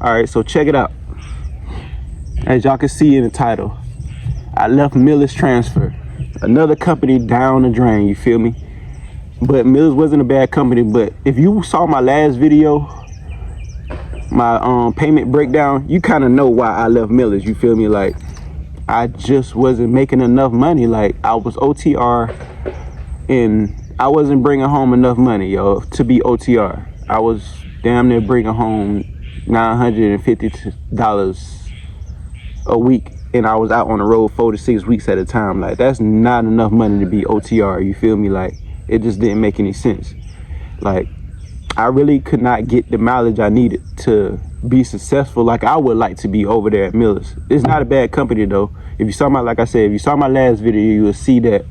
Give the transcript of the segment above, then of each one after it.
All right, so check it out. As y'all can see in the title, I left Millis Transfer, another company down the drain, you feel me? But Millis wasn't a bad company, but if you saw my last video, my payment breakdown, you kind of know why I left Millis, you feel me? Like, I just wasn't making enough money. Like, I was OTR and I wasn't bringing home enough money, yo, to be OTR. I was damn near bringing home $950 a week, and I was out on the road 4 to 6 weeks at a time. Like, that's not enough money to be OTR, you feel me? Like, it just didn't make any sense. Like, I really could not get the mileage I needed to be successful like I would like to be over there at Millis. It's not a bad company though. If you saw my, like I said, if you saw my last video, you will see that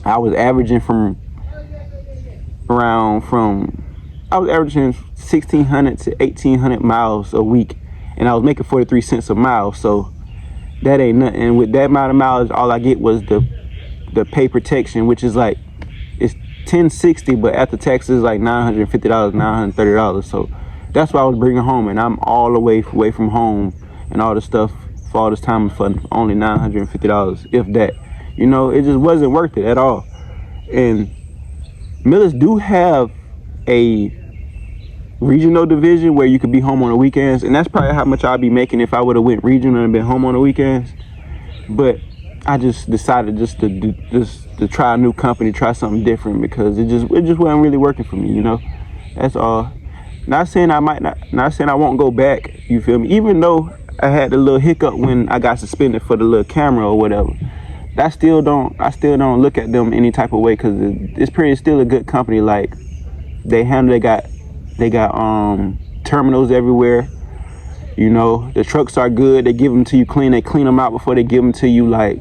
I was averaging I was averaging 1,600 to 1,800 miles a week, and I was making 43 cents a mile. So that ain't nothing. And with that amount of mileage, all I get was the pay protection, which is like, it's $10.60, but after taxes like $950, $930. So that's what I was bringing home, and I'm all the way away from home and all this stuff for all this time for only $950, if that. You know, it just wasn't worth it at all. And Millis do have a regional division where you could be home on the weekends, and that's probably how much I'd be making if I would have went regional and been home on the weekends. But I just decided just to try a new company, try something different, because it just wasn't really working for me, you know. That's all. Not saying I won't go back, you feel me? Even though I had the little hiccup when I got suspended for the little camera or whatever, I still don't look at them any type of way, because it's still a good company. Like, they got terminals everywhere. You know, the trucks are good. They give them to you clean. They clean them out before they give them to you. Like,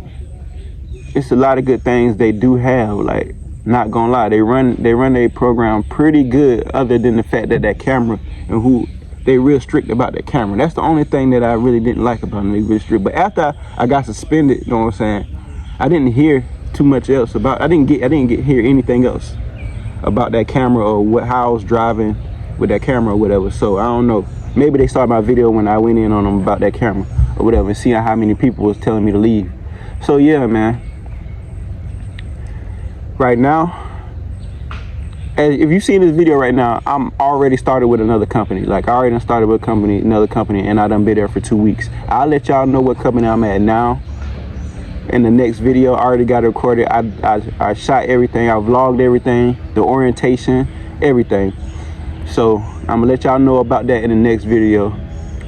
it's a lot of good things they do have. Like, not gonna lie, they run their program pretty good, other than the fact that camera, and who they real strict about that camera. That's the only thing that I really didn't like about them. They real strict. But after I got suspended, you know what I'm saying, I didn't hear too much else about. I didn't hear anything else about that camera or how I was driving with that camera or whatever. So I don't know. Maybe they saw my video when I went in on them about that camera or whatever, and seeing how many people was telling me to leave. So yeah, man. Right now, if you see this video right now, I'm already started with another company. Like, I already started with another company, and I done been there for 2 weeks. I'll let y'all know what company I'm at now in the next video. I already got it recorded. I shot everything. I vlogged everything, the orientation, everything. So I'm gonna let y'all know about that in the next video.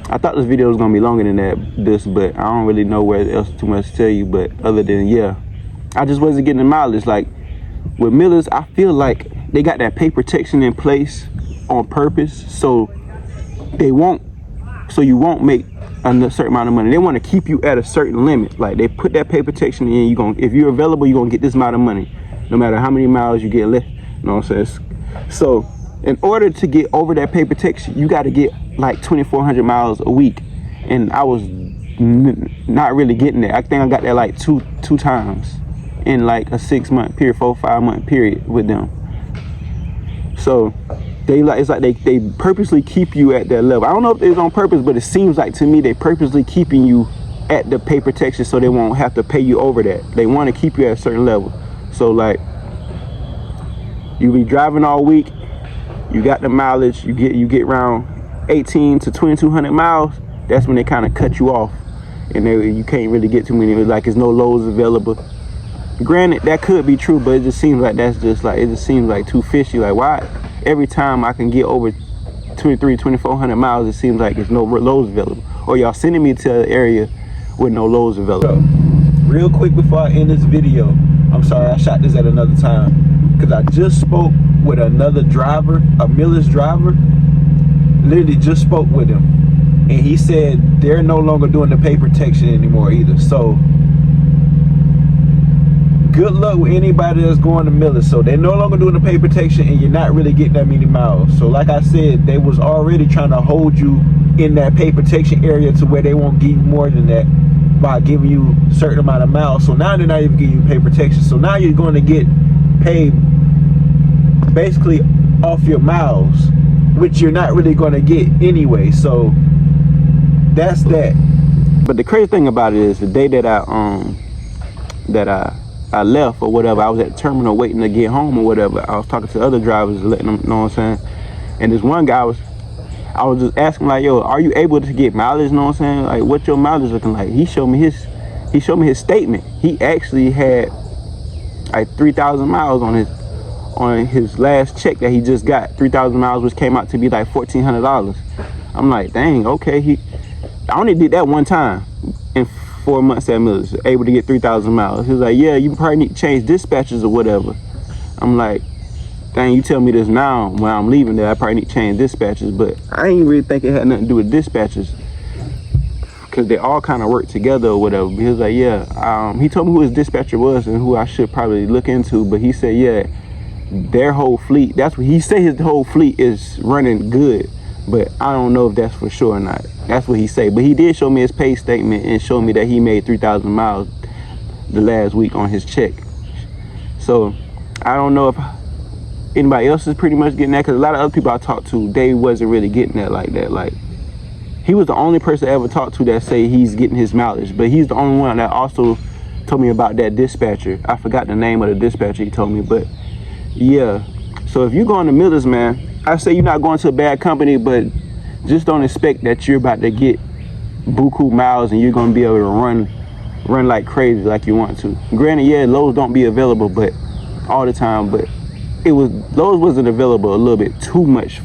I thought this video was gonna be longer than this, but I don't really know where else too much to tell you. But other than, yeah, I just wasn't getting the mileage. Like, with Millis, I feel like they got that pay protection in place on purpose, so you won't make a certain amount of money. They want to keep you at a certain limit. Like, they put that pay protection in. If you're available, you're gonna get this amount of money, no matter how many miles you get left. You know what I'm saying? So in order to get over that pay protection, you got to get like 2,400 miles a week, and I was not really getting that. I think I got that like two times in like a 6-month period, 4-5 month period with them. So it's like they purposely keep you at that level. I don't know if it's on purpose, but it seems like to me they purposely keeping you at the pay protection so they won't have to pay you over that. They want to keep you at a certain level. So like, you be driving all week, you got the mileage, you get around 18 to 2,200 miles. That's when they kind of cut you off, and you can't really get too many. Like, there's no loads available. Granted, that could be true, but it just seems like it just seems like too fishy. Like, why every time I can get over 2,400 miles, it seems like there's no loads available, or y'all sending me to an area with no loads available. So, real quick before I end this video, I'm sorry I shot this at another time, because I just spoke with another driver, a Millis driver. Literally just spoke with him, and he said they're no longer doing the pay protection anymore either. So good luck with anybody that's going to Millis. So they're no longer doing the pay protection, and you're not really getting that many miles. So like I said, they was already trying to hold you in that pay protection area to where they won't give you more than that by giving you a certain amount of miles. So now they're not even giving you pay protection. So now you're going to get paid basically off your miles. which you're not really gonna get anyway. So that's that. But the crazy thing about it is the day that I left or whatever, I was at the terminal waiting to get home or whatever. I was talking to other drivers, letting them know what I'm saying. And this one guy I was just asking like, yo, are you able to get mileage? You know what I'm saying? Like, what's your mileage looking like? He showed me his statement. He actually had like 3,000 miles on his last check that he just got. 3,000 miles, which came out to be like $1,400. I'm like, dang, okay. I only did that one time in 4 months at Millis, able to get 3,000 miles. He was like, yeah, you probably need to change dispatchers or whatever. I'm like, dang, you tell me this now when I'm leaving there, I probably need to change dispatchers, but I ain't really think it had nothing to do with dispatchers because they all kind of work together or whatever. He was like, yeah, he told me who his dispatcher was and who I should probably look into, but he said, yeah, their whole fleet, that's what he said, his whole fleet is running good, but I don't know if that's for sure or not. That's what he said, but he did show me his pay statement and show me that he made 3,000 miles the last week on his check. So I don't know if anybody else is pretty much getting that, because a lot of other people I talked to, they wasn't really getting that like that. Like, he was the only person I ever talked to that say he's getting his mileage, but he's the only one that also told me about that dispatcher. I forgot the name of the dispatcher he told me, but yeah. So if you're going to Millis, man, I say you're not going to a bad company, but just don't expect that you're about to get buku miles and you're going to be able to run like crazy like you want to. Granted, yeah, loads don't be available, but all the time, but loads wasn't available a little bit too much,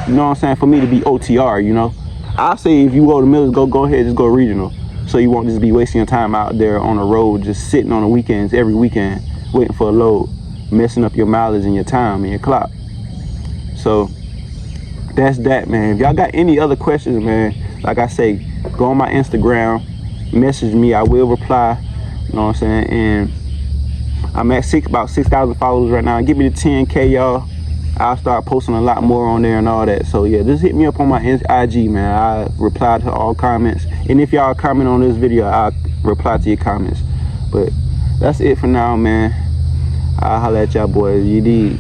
you know what I'm saying, for me to be OTR, you know. I say if you go to Millis, go ahead, just go regional, so you won't just be wasting your time out there on the road, just sitting on the weekends, every weekend, waiting for a load, messing up your mileage and your time and your clock. So that's that, man. If y'all got any other questions, man, like I say, go on my Instagram, message me, I will reply, you know what I'm saying. And I'm at about 6,000 followers right now. Give me the 10K, y'all. I'll start posting a lot more on there and all that. So yeah, just hit me up on my IG, man. I reply to all comments, and if y'all comment on this video, I'll reply to your comments. But that's it for now, man. I'll holler at y'all boys. You dig?